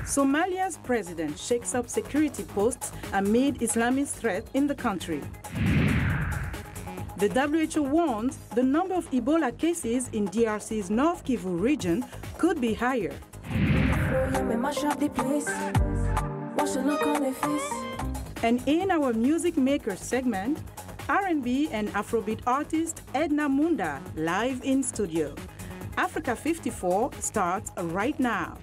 Somalia's president shakes up security posts amid Islamist threat in the country. The WHO warns the number of Ebola cases in DRC's North Kivu region could be higher. And in our Music Makers segment, R&B and Afrobeat artist Edna Munda live in studio. Africa 54 starts right now.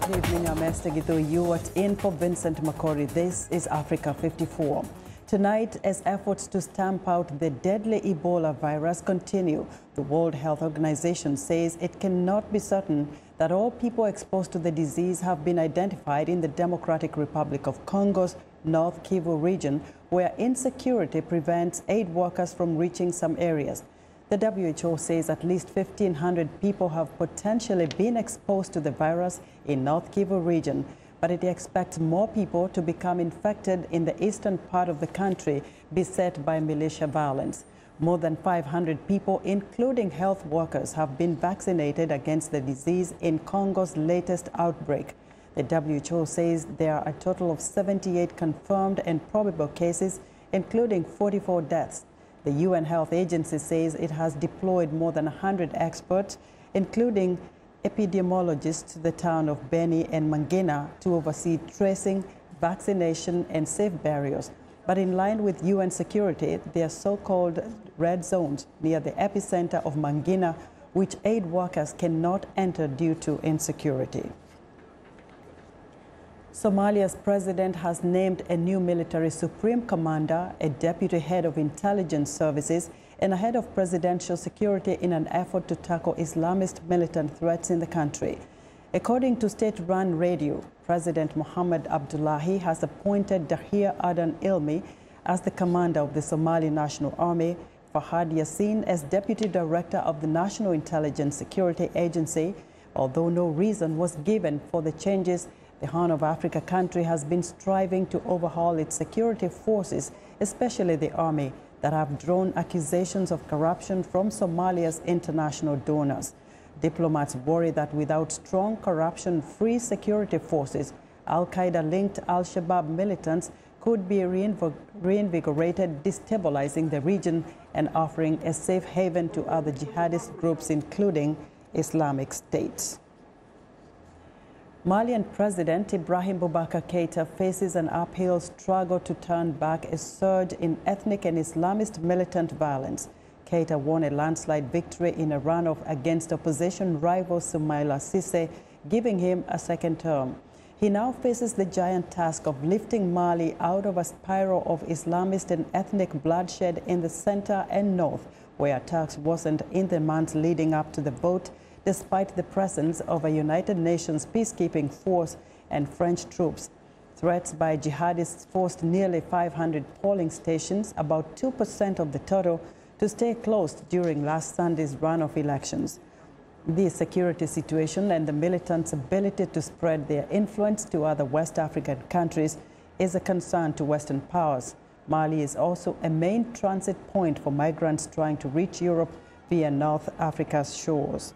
Good evening, I'm Esther Githo. You are in for Vincent Makori. This is Africa 54. Tonight, as efforts to stamp out the deadly Ebola virus continue, the World Health Organization says it cannot be certain that all people exposed to the disease have been identified in the Democratic Republic of Congo's North Kivu region, where insecurity prevents aid workers from reaching some areas. The WHO says at least 1,500 people have potentially been exposed to the virus in North Kivu region, but it expects more people to become infected in the eastern part of the country beset by militia violence. More than 500 people, including health workers, have been vaccinated against the disease in Congo's latest outbreak. The WHO says there are a total of 78 confirmed and probable cases, including 44 deaths. The UN Health Agency says it has deployed more than 100 experts, including epidemiologists, to the town of Beni and Mangina to oversee tracing, vaccination, and safe barriers. But in line with UN security, there are so-called red zones near the epicenter of Mangina, which aid workers cannot enter due to insecurity. Somalia's president has named a new military supreme commander, a deputy head of intelligence services, and a head of presidential security in an effort to tackle Islamist militant threats in the country. According to state-run radio, President Mohamed Abdullahi has appointed Dahir Adan Ilmi as the commander of the Somali National Army, Fahad Yassin as deputy director of the National Intelligence Security Agency. Although no reason was given for the changes, the Horn of Africa country has been striving to overhaul its security forces, especially the army, that have drawn accusations of corruption from Somalia's international donors. Diplomats worry that without strong corruption-free security forces, Al-Qaeda-linked Al-Shabaab militants could be reinvigorated, destabilizing the region and offering a safe haven to other jihadist groups, including Islamic State. Malian President Ibrahim Boubacar Keïta faces an uphill struggle to turn back a surge in ethnic and Islamist militant violence. Keïta won a landslide victory in a runoff against opposition rival Soumaïla Cissé, giving him a second term. He now faces the giant task of lifting Mali out of a spiral of Islamist and ethnic bloodshed in the center and north, where attacks worsened in the months leading up to the vote, despite the presence of a United Nations peacekeeping force and French troops. Threats by jihadists forced nearly 500 polling stations, about 2% of the total, to stay closed during last Sunday's runoff elections. The security situation and the militants' ability to spread their influence to other West African countries is a concern to Western powers. Mali is also a main transit point for migrants trying to reach Europe via North Africa's shores.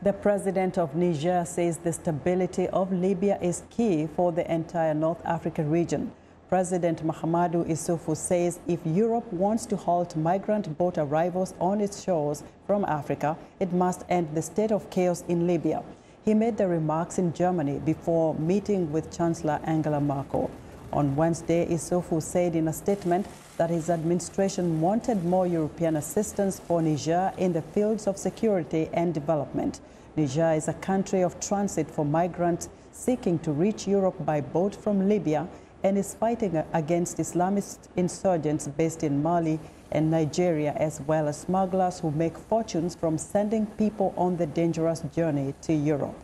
The president of Niger says the stability of Libya is key for the entire North Africa region. President Mahamadou Issoufou says if Europe wants to halt migrant boat arrivals on its shores from Africa, it must end the state of chaos in Libya. He made the remarks in Germany before meeting with Chancellor Angela Merkel. On Wednesday, Issoufou said in a statement that his administration wanted more European assistance for Niger in the fields of security and development. Niger is a country of transit for migrants seeking to reach Europe by boat from Libya and is fighting against Islamist insurgents based in Mali and Nigeria, as well as smugglers who make fortunes from sending people on the dangerous journey to Europe.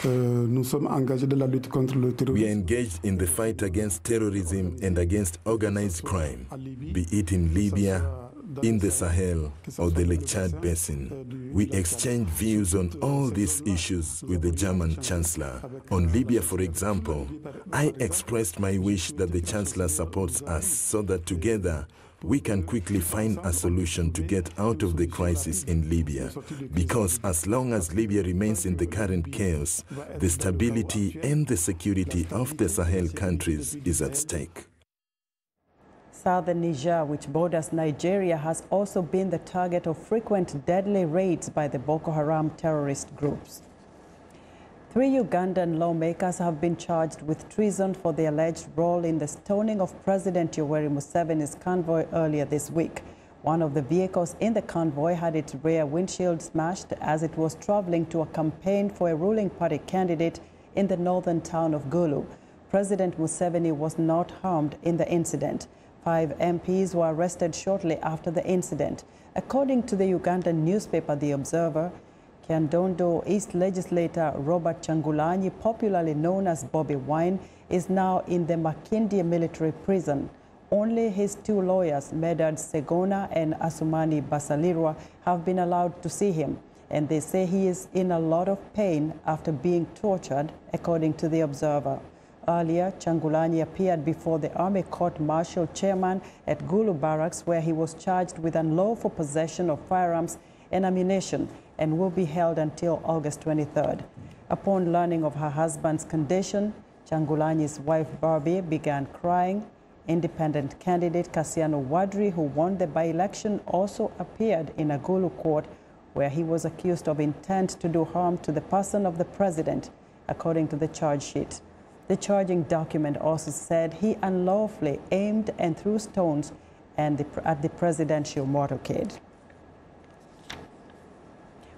We are engaged in the fight against terrorism and against organized crime, be it in Libya, in the Sahel, or the Lake Chad Basin. We exchanged views on all these issues with the German Chancellor. On Libya, for example, I expressed my wish that the Chancellor supports us so that together we can quickly find a solution to get out of the crisis in Libya, because as long as Libya remains in the current chaos, the stability and the security of the Sahel countries is at stake. Southern Niger, which borders Nigeria, has also been the target of frequent deadly raids by the Boko Haram terrorist groups. 3 Ugandan lawmakers have been charged with treason for their alleged role in the stoning of President Yoweri Museveni's convoy earlier this week. One of the vehicles in the convoy had its rear windshield smashed as it was traveling to a campaign for a ruling party candidate in the northern town of Gulu. President Museveni was not harmed in the incident. 5 MPs were arrested shortly after the incident. According to the Ugandan newspaper The Observer, Kyandondo East legislator Robert Kyagulanyi, popularly known as Bobby Wine, is now in the Makindye military prison. Only his 2 lawyers, Medard Segona and Asumani Basalirwa, have been allowed to see him, and they say he is in a lot of pain after being tortured, according to The Observer. Earlier, Kyagulanyi appeared before the Army Court-Martial chairman at Gulu Barracks, where he was charged with unlawful possession of firearms and ammunition, and will be held until August 23rd. Upon learning of her husband's condition, Kyagulanyi's wife Barbie began crying. Independent candidate Kassiano Wadri, who won the by-election, also appeared in a Gulu court where he was accused of intent to do harm to the person of the president, according to the charge sheet. The charging document also said he unlawfully aimed and threw stones at the presidential motorcade.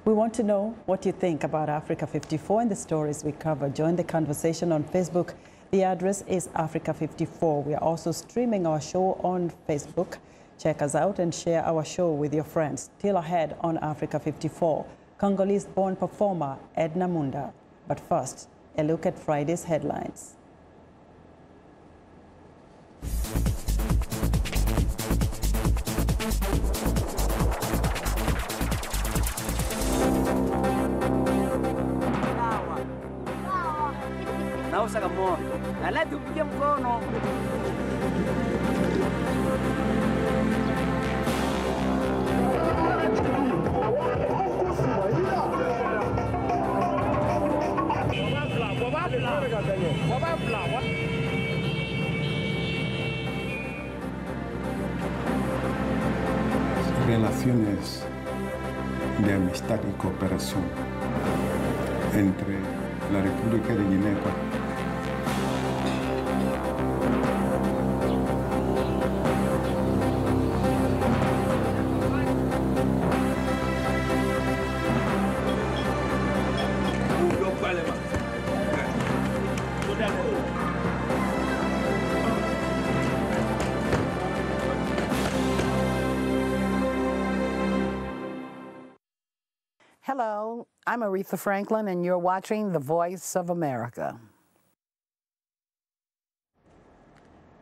We want to know what you think about Africa 54 and the stories we cover. Join the conversation on Facebook. The address is Africa 54. We are also streaming our show on Facebook. Check us out and share our show with your friends. Still ahead on Africa 54, Congolese-born performer Edna Munda. But first, a look at Friday's headlines. Relaciones de amistad y cooperación entre la República de Guinea. Hello, I'm Aretha Franklin, and you're watching The Voice of America.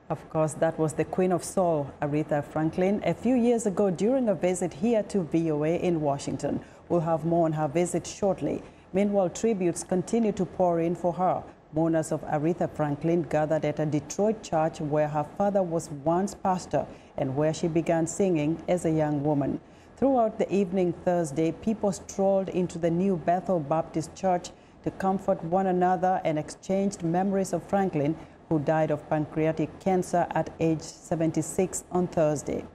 Of course, that was the Queen of Soul, Aretha Franklin, a few years ago during a visit here to VOA in Washington. We'll have more on her visit shortly. Meanwhile, tributes continue to pour in for her. Mourners of Aretha Franklin gathered at a Detroit church where her father was once pastor and where she began singing as a young woman. Throughout the evening Thursday, people strolled into the new Bethel Baptist Church to comfort one another and exchanged memories of Franklin, who died of pancreatic cancer at age 76 on Thursday.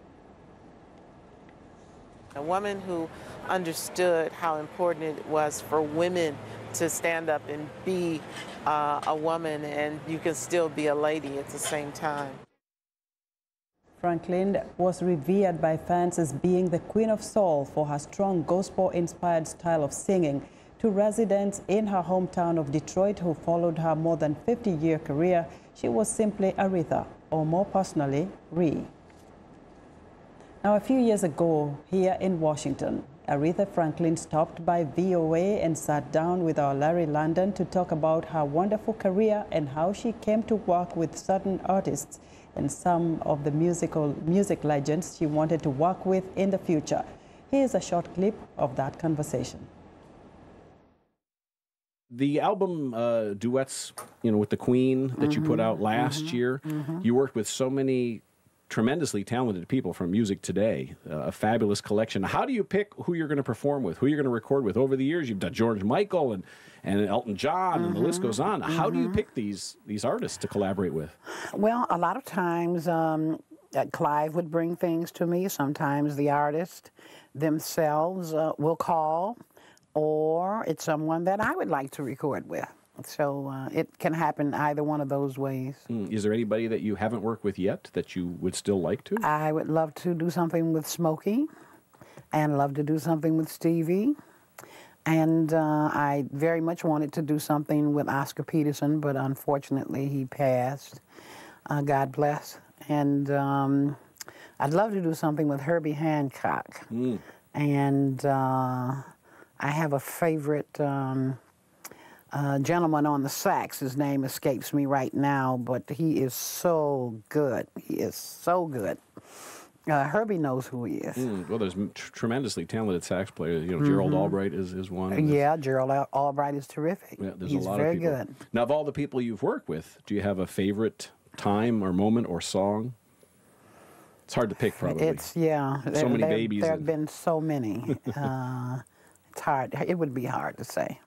A woman who understood how important it was for women to stand up and be a woman, and you can still be a lady at the same time. Franklin was revered by fans as being the Queen of Soul for her strong gospel-inspired style of singing. To residents in her hometown of Detroit who followed her more than 50-year career, she was simply Aretha, or more personally, Ree. Now, a few years ago, here in Washington, Aretha Franklin stopped by VOA and sat down with our Larry London to talk about her wonderful career and how she came to work with certain artists and some of the music legends she wanted to work with in the future. Here's a short clip of that conversation. The album duets, with the Queen that you put out last year, you worked with so many tremendously talented people from music today, a fabulous collection. How do you pick who you're going to perform with, who you're going to record with? Over the years, you've done George Michael and Elton John, and the list goes on. How do you pick these artists to collaborate with? Well, a lot of times Clive would bring things to me. Sometimes the artist themselves will call, or it's someone that I would like to record with. So it can happen either one of those ways. Is there anybody that you haven't worked with yet that you would still like to? I would love to do something with Smokey, and love to do something with Stevie. And I very much wanted to do something with Oscar Peterson, but unfortunately he passed. God bless. And I'd love to do something with Herbie Hancock. And I have a favorite gentleman on the sax. His name escapes me right now, but he is so good. He is so good. Herbie knows who he is. Well, there's tremendously talented sax players. You know, Gerald Albright is one. Yeah, Gerald Albright is terrific. Yeah, there's He's a lot very of people. good. Now, of all the people you've worked with, do you have a favorite time or moment or song? It's hard to pick, probably. Yeah. So many babies. There have been so many. It's hard. It would be hard to say.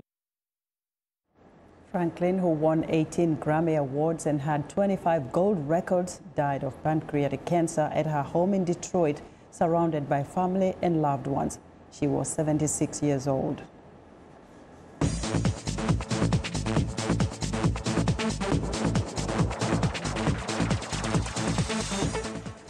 Franklin, who won 18 Grammy Awards and had 25 gold records, died of pancreatic cancer at her home in Detroit, surrounded by family and loved ones. She was 76 years old.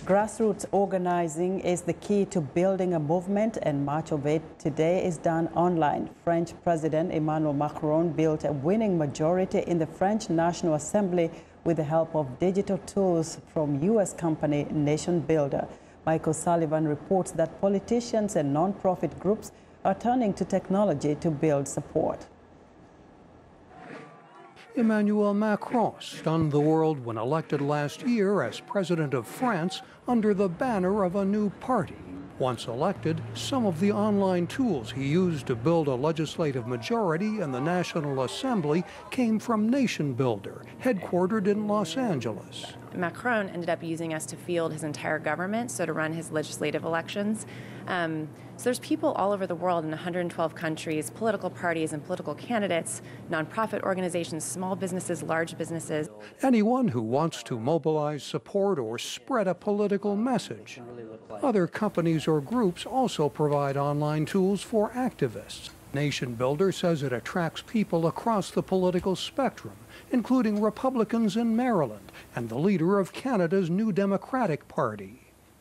Grassroots organizing is the key to building a movement, and much of it today is done online. French President Emmanuel Macron built a winning majority in the French National Assembly with the help of digital tools from U.S. company Nation Builder. Michael Sullivan reports that politicians and non-profit groups are turning to technology to build support. Emmanuel Macron stunned the world when elected last year as president of France under the banner of a new party. Once elected, some of the online tools he used to build a legislative majority in the National Assembly came from Nation Builder, headquartered in Los Angeles. Macron ended up using us to field his entire government, so to run his legislative elections. So there's people all over the world in 112 countries, political parties and political candidates, nonprofit organizations, small businesses, large businesses. Anyone who wants to mobilize support or spread a political message. Other companies or groups also provide online tools for activists. Nation Builder says it attracts people across the political spectrum, including Republicans in Maryland and the leader of Canada's New Democratic Party.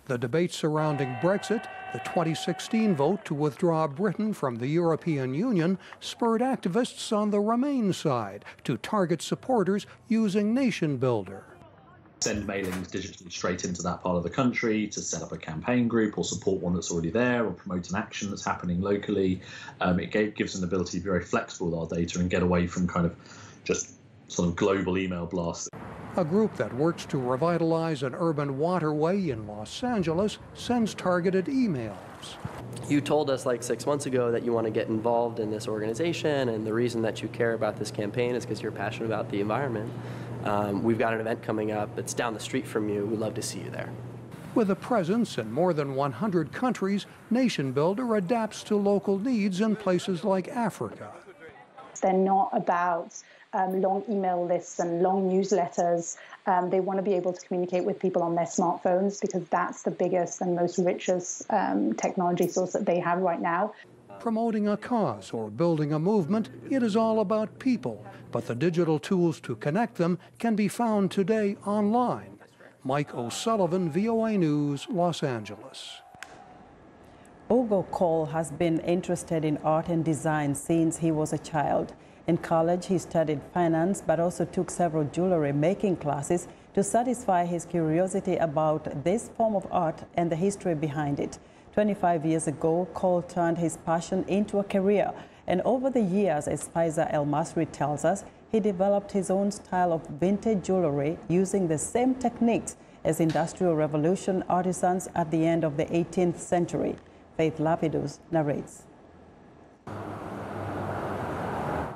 The debate surrounding Brexit, the 2016 vote to withdraw Britain from the European Union, spurred activists on the Remain side to target supporters using Nation Builder. Send mailings digitally straight into that part of the country to set up a campaign group or support one that's already there or promote an action that's happening locally. It gives an ability to be very flexible with our data and get away from kind of just sort of global email blasts. A group that works to revitalize an urban waterway in Los Angeles sends targeted emails. You told us like 6 months ago that you want to get involved in this organization, and the reason that you care about this campaign is because you're passionate about the environment. We've got an event coming up that's down the street from you. We'd love to see you there. With a presence in more than 100 countries, Nation Builder adapts to local needs in places like Africa. They're not about long email lists and long newsletters. They want to be able to communicate with people on their smartphones because that's the biggest and most richest technology source that they have right now. Promoting a cause or building a movement, it is all about people, but the digital tools to connect them can be found today online. Mike O'Sullivan, VOA News, Los Angeles. Ugo Cole has been interested in art and design since he was a child. In college, he studied finance, but also took several jewelry making classes to satisfy his curiosity about this form of art and the history behind it. 25 years ago, Cole turned his passion into a career, and over the years, as Faiza El Masri tells us, he developed his own style of vintage jewelry using the same techniques as Industrial Revolution artisans at the end of the 18th century. Faith Lapidus narrates.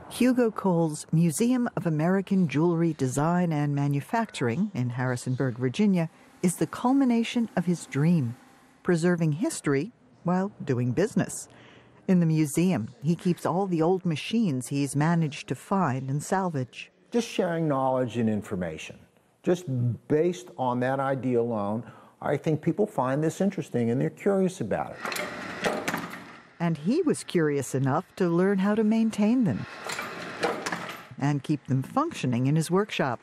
Hugo Cole's Museum of American Jewelry Design and Manufacturing in Harrisonburg, Virginia, is the culmination of his dream, preserving history while doing business. In the museum, he keeps all the old machines he's managed to find and salvage. Just sharing knowledge and information. Just based on that idea alone, I think people find this interesting and they're curious about it. And he was curious enough to learn how to maintain them and keep them functioning in his workshop.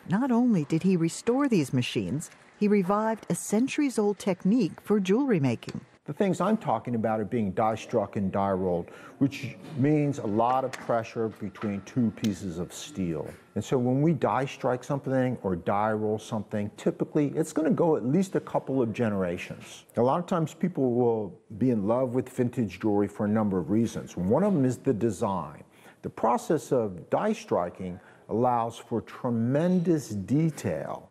Not only did he restore these machines, he revived a centuries-old technique for jewelry making. The things I'm talking about are being die-struck and die-rolled, which means a lot of pressure between two pieces of steel. And so when we die-strike something or die-roll something, typically it's going to go at least a couple of generations. A lot of times people will be in love with vintage jewelry for a number of reasons. One of them is the design. The process of die-striking allows for tremendous detail.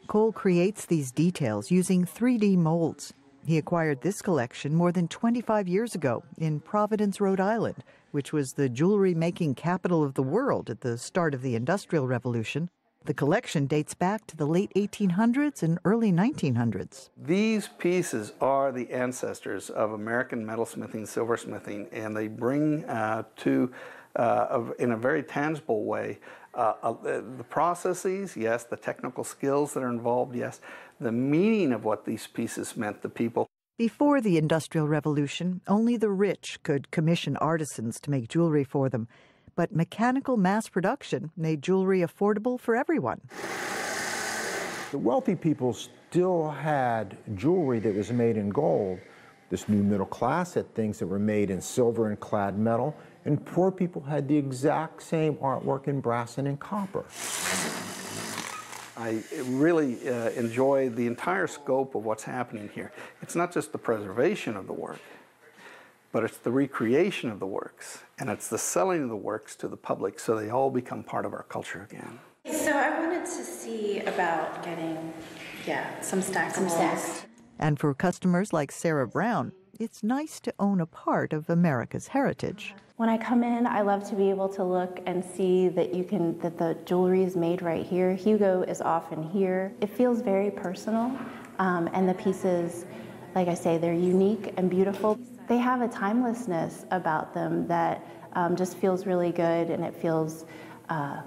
Cole creates these details using 3D molds. He acquired this collection more than 25 years ago in Providence, Rhode Island, which was the jewelry-making capital of the world at the start of the Industrial Revolution. The collection dates back to the late 1800s and early 1900s. These pieces are the ancestors of American metalsmithing, silversmithing, and they bring in a very tangible way, the processes, yes, the technical skills that are involved, yes, the meaning of what these pieces meant to people. Before the Industrial Revolution, only the rich could commission artisans to make jewelry for them. But mechanical mass production made jewelry affordable for everyone. The wealthy people still had jewelry that was made in gold. This new middle class had things that were made in silver and clad metal, and poor people had the exact same artwork in brass and in copper. I really enjoy the entire scope of what's happening here. It's not just the preservation of the work, but it's the recreation of the works, and it's the selling of the works to the public so they all become part of our culture again. So I wanted to see about getting, some stackables. And for customers like Sarah Brown, it's nice to own a part of America's heritage. When I come in, I love to be able to look and see that that the jewelry is made right here. Hugo is often here. It feels very personal, and the pieces, like I say, they're unique and beautiful. They have a timelessness about them that just feels really good, and it feels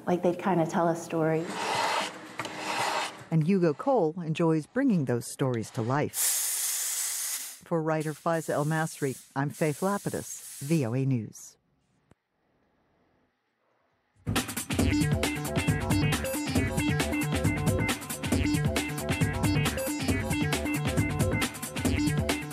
like they kind of tell a story. And Hugo Cole enjoys bringing those stories to life. For writer Faiza El Masri, I'm Faith Lapidus, VOA News.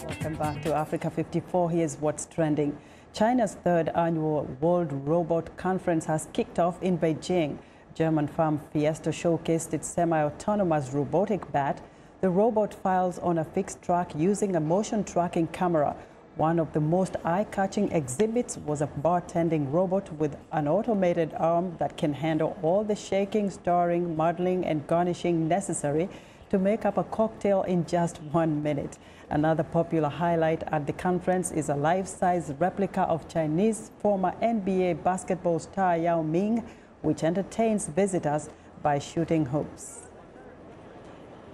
Welcome back to Africa 54. Here's what's trending. China's third annual World Robot Conference has kicked off in Beijing. German firm Fiesta showcased its semi-autonomous robotic bat. The robot files on a fixed track using a motion tracking camera. One of the most eye-catching exhibits was a bartending robot with an automated arm that can handle all the shaking, stirring, muddling, and garnishing necessary to make up a cocktail in just 1 minute. Another popular highlight at the conference is a life-size replica of Chinese former NBA basketball star Yao Ming, which entertains visitors by shooting hoops.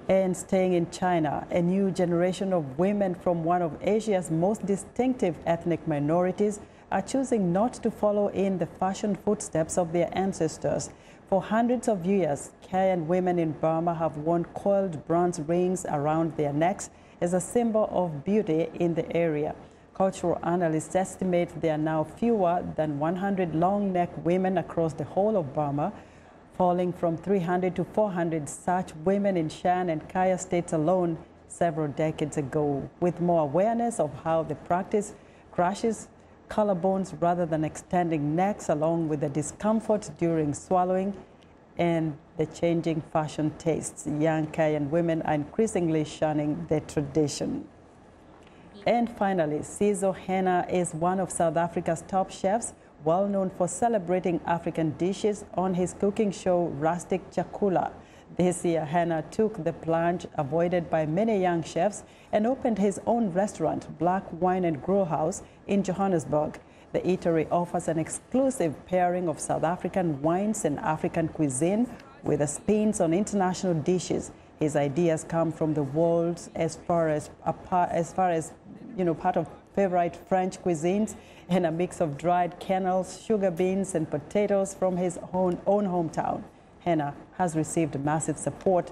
And staying in China, a new generation of women from one of Asia's most distinctive ethnic minorities are choosing not to follow in the fashion footsteps of their ancestors. For hundreds of years, Kayan women in Burma have worn coiled bronze rings around their necks as a symbol of beauty in the area. Cultural analysts estimate there are now fewer than 100 long-neck women across the whole of Burma, falling from 300 to 400 such women in Shan and Kaya states alone several decades ago. With more awareness of how the practice crushes collarbones rather than extending necks, along with the discomfort during swallowing and the changing fashion tastes, young Kayan women are increasingly shunning the tradition. And finally, Sizo Hena is one of South Africa's top chefs, well known for celebrating African dishes on his cooking show, Rustic Chakula. This year, Hena took the plunge avoided by many young chefs and opened his own restaurant, Black Wine and Grow House, in Johannesburg. The eatery offers an exclusive pairing of South African wines and African cuisine with spins on international dishes. His ideas come from the world as far as part of favorite French cuisines and a mix of dried kernels, sugar beans, and potatoes from his own hometown. Henna has received massive support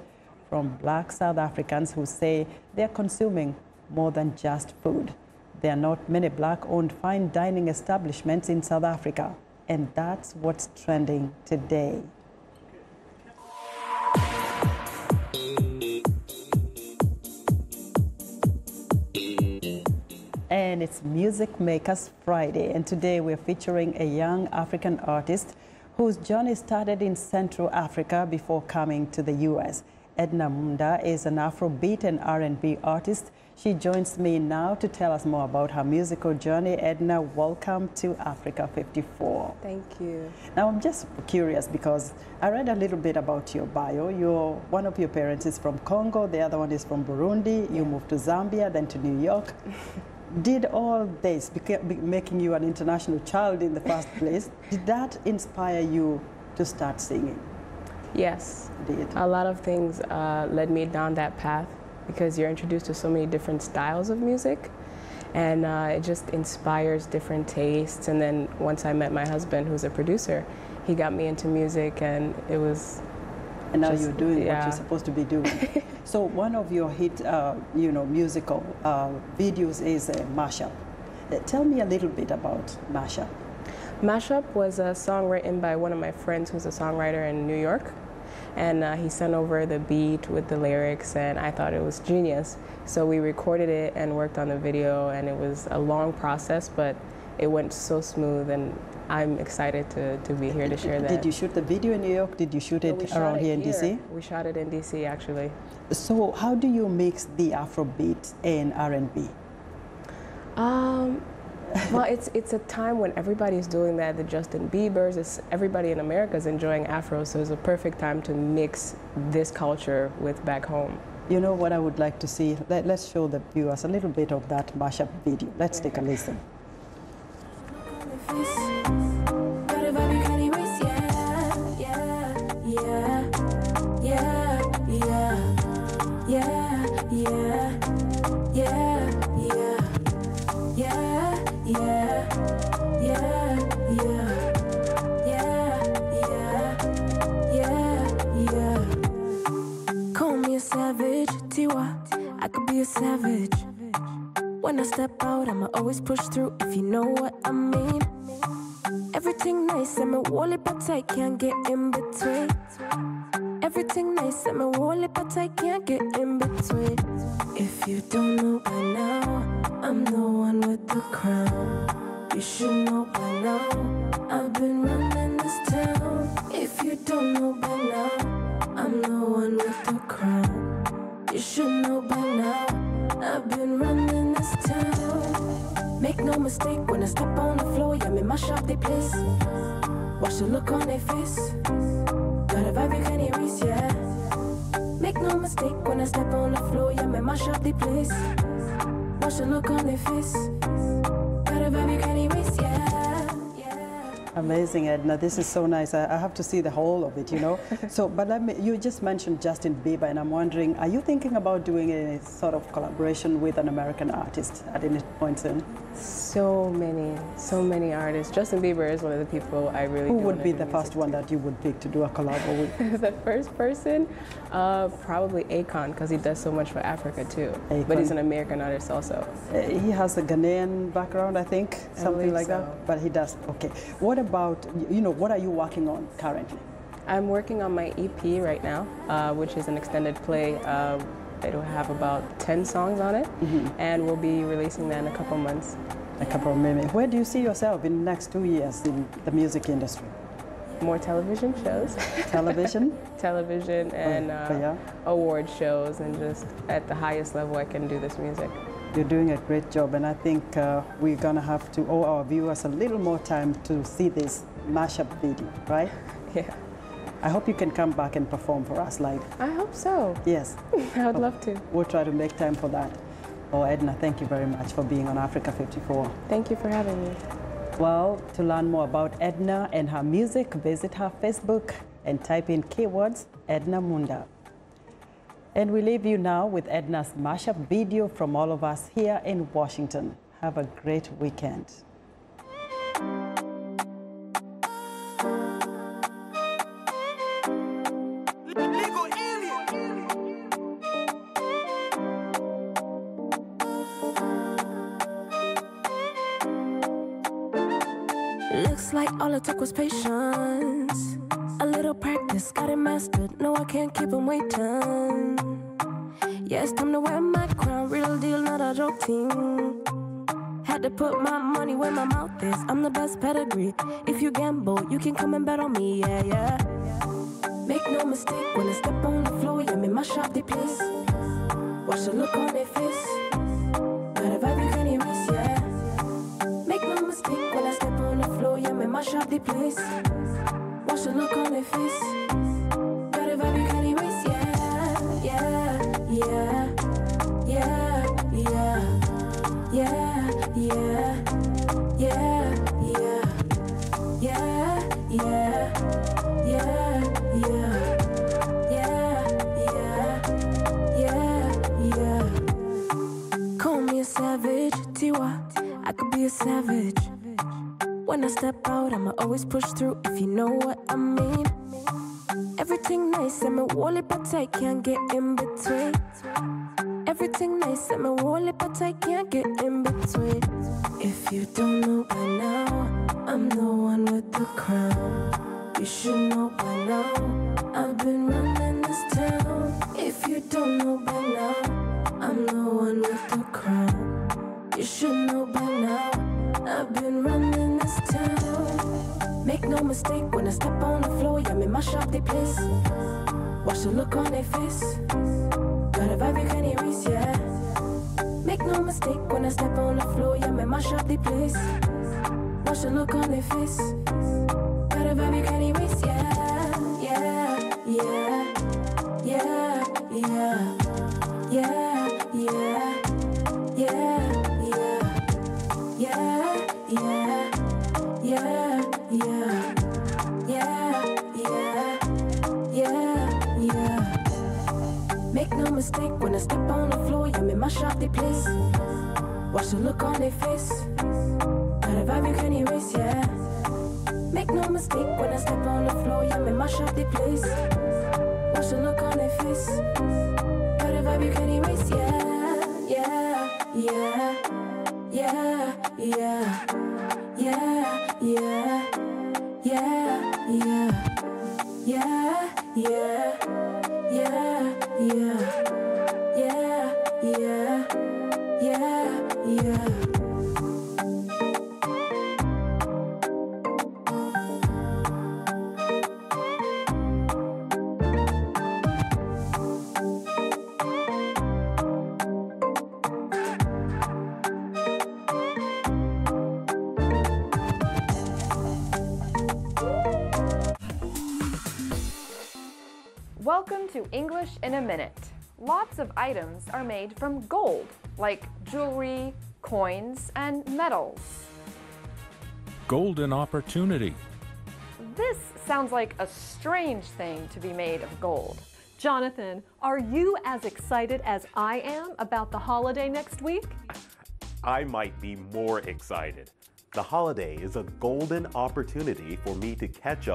from Black South Africans who say they're consuming more than just food. There are not many Black-owned fine dining establishments in South Africa, and that's what's trending today. And it's Music Makers Friday, and today we're featuring a young African artist whose journey started in Central Africa before coming to the U.S. Edna Munda is an Afrobeat and R&B artist. She joins me now to tell us more about her musical journey. Edna, welcome to Africa 54. Thank you. Now, I'm just curious because I read a little bit about your bio. One of your parents is from Congo, the other one is from Burundi. You moved to Zambia, then to New York. Did all this, making you an international child in the first place, did that inspire you to start singing? Yes. A lot of things led me down that path because you're introduced to so many different styles of music, and it just inspires different tastes. And then once I met my husband, who's a producer, he got me into music, and it was. And now you're doing what you're supposed to be doing. So one of your hit, musical videos is a mashup. Tell me a little bit about Mashup. Mashup was a song written by one of my friends who's a songwriter in New York. And he sent over the beat with the lyrics, and I thought it was genius. So we recorded it and worked on the video, and it was a long process, but it went so smooth, and I'm excited to be here to share that. Did you shoot the video in New York? Did you shoot it around here in DC? We shot it in DC, actually. So how do you mix the Afrobeat and R&B? Well, it's a time when everybody's doing that. The Justin Biebers, everybody in America is enjoying Afro, so it's a perfect time to mix this culture with back home. You know what I would like to see? Let's show the viewers a little bit of that mashup video. Let's take a listen. Call me a savage, Tiwa, I could be a savage. When I step out, I'ma always push through, if you know what I mean. Everything nice, I'm a wally, but I can't get in between. Everything nice, I'm a wally, but I can't get in between. If you don't know by now, I'm the one with the crown. You should know by now, I've been running this town. If you don't know by now, I'm the one with the crown. You should know by now, I've been running this town. Make no mistake, when I step on the floor, yeah, me mash up the place. Watch the look on their face, got a vibe you can't erase, yeah. Make no mistake, when I step on the floor, yeah, me mash up the place. Watch the look on their face, got a vibe you can't erase, yeah. Amazing, Edna. This is so nice. I have to see the whole of it, you know. So, but you just mentioned Justin Bieber, and I'm wondering, are you thinking about doing a sort of collaboration with an American artist at any point soon? So many artists. Justin Bieber is one of the people I really Who would be the first one that you would pick to do a collab with? The first person? Probably Akon, because he does so much for Africa too. Akon. But he's an American artist also. He has a Ghanaian background, I think, something like that. But he does. Okay. What about, what are you working on currently? I'm working on my EP right now, which is an extended play. It'll have about 10 songs on it, and we'll be releasing that in a couple months. A couple of minutes. Where do you see yourself in the next 2 years in the music industry? More television shows. Television? Television and award shows, and just at the highest level I can do this music. You're doing a great job, and I think we're going to have to owe our viewers a little more time to see this mashup video, right? Yeah. I hope you can come back and perform for us live. I hope so. Yes. I would love to. We'll try to make time for that. Oh, Edna, thank you very much for being on Africa 54. Thank you for having me. Well, to learn more about Edna and her music, visit her Facebook and type in keywords Edna Munda. And we leave you now with Edna's mashup video from all of us here in Washington. Have a great weekend. Looks like all it took was patience. A little practice, got it mastered. No, I can't keep them waiting. Yeah, it's time to wear my crown. Real deal, not a joke team. Had to put my money where my mouth is. I'm the best pedigree. If you gamble, you can come and bet on me, yeah, yeah. Make no mistake, when I step on the floor, yeah, me mash up the place. Watch the look on their face. Got a vibe you can't erase, yeah. Make no mistake, when I step on the floor, yeah, me mash up the place. Watch the look on their face. Got a vibe you can't erase, yeah, yeah, yeah, yeah, yeah, yeah, yeah, yeah, yeah, yeah, yeah, yeah. Call me a savage, Tiwa. I could be a savage. When I step out, I'ma always push through, if you know what I mean. Everything nice, I'm a wallet, but I can't get in between. Everything nice, I'm a wallet, but I can't get in between. If you don't know by now, I'm the one with the crown. You should know by now, I've been running this town. If you don't know by now, I'm the one with the crown. You should know by now, I've been running this town. Make no mistake, when I step on the floor, yeah, me mash up the place. Watch the look on their face. Got a vibe you can't erase, yeah. Make no mistake, when I step on the floor, yeah, me mash up the place. Watch the look on their face. Got a vibe you can't erase, yeah, yeah, yeah, yeah, yeah, yeah, yeah, yeah. Yeah, yeah, yeah, yeah, yeah, yeah, yeah. Make no mistake, when I step on the floor, yeah, me mash up the place. Watch the look on their face. Got a vibe you can't erase, yeah. Make no mistake, when I step on the floor, yeah, me mash up the place. Watch the look on their face. Got a vibe you can't erase, yeah, yeah, yeah. Yeah, yeah, yeah, yeah, yeah, yeah, yeah, yeah, yeah, yeah, yeah, yeah. Welcome to English in a Minute. Lots of items are made from gold, like jewelry, coins, and medals. Golden opportunity. This sounds like a strange thing to be made of gold. Jonathan, are you as excited as I am about the holiday next week? I might be more excited. The holiday is a golden opportunity for me to catch up